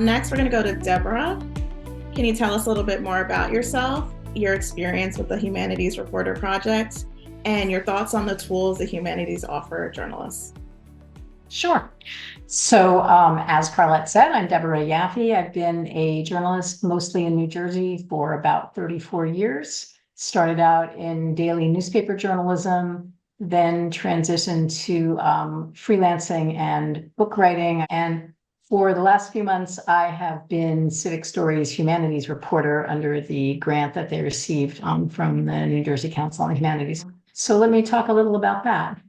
Next, we're going to go to Deborah. Can you tell us a little bit more about yourself, your experience with the Humanities Reporter Project, and your thoughts on the tools the humanities offer journalists? Sure. So as Carlette said, I'm Deborah Yaffe. I've been a journalist mostly in New Jersey for about 34 years. Started out in daily newspaper journalism, then transitioned to freelancing and book writing. And for the last few months, I have been Civic Stories Humanities Reporter under the grant that they received from the New Jersey Council on Humanities. So let me talk a little about that.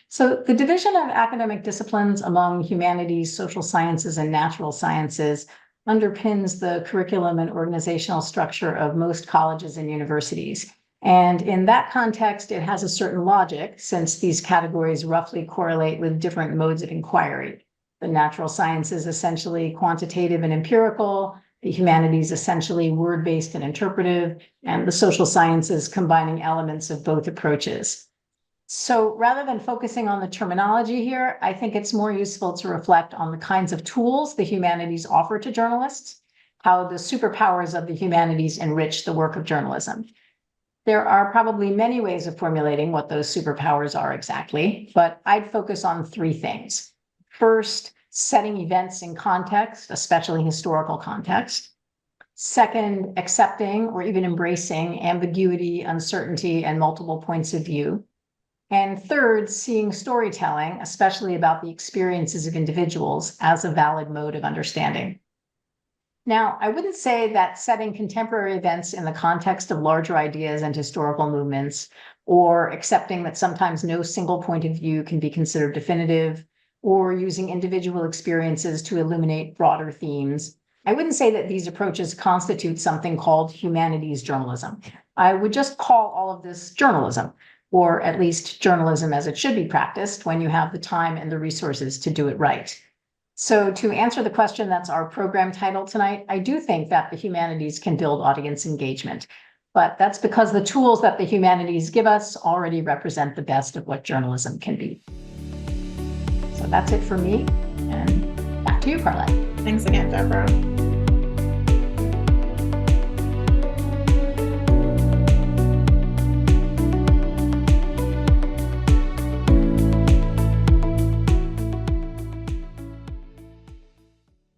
So the division of academic disciplines among humanities, social sciences, and natural sciences underpins the curriculum and organizational structure of most colleges and universities. And in that context, it has a certain logic, since these categories roughly correlate with different modes of inquiry. The natural sciences essentially quantitative and empirical, the humanities essentially word-based and interpretive, and the social sciences combining elements of both approaches. So rather than focusing on the terminology here, I think it's more useful to reflect on the kinds of tools the humanities offer to journalists, how the superpowers of the humanities enrich the work of journalism. There are probably many ways of formulating what those superpowers are exactly, but I'd focus on three things. First, setting events in context, especially historical context. Second, accepting or even embracing ambiguity, uncertainty, and multiple points of view. And third, seeing storytelling, especially about the experiences of individuals, as a valid mode of understanding. Now, I wouldn't say that setting contemporary events in the context of larger ideas and historical movements, or accepting that sometimes no single point of view can be considered definitive, or using individual experiences to illuminate broader themes. I wouldn't say that these approaches constitute something called humanities journalism. I would just call all of this journalism, or at least journalism as it should be practiced when you have the time and the resources to do it right. So to answer the question that's our program title tonight, I do think that the humanities can build audience engagement, but that's because the tools that the humanities give us already represent the best of what journalism can be. So that's it for me, and back to you, Carlette. Thanks again, Deborah.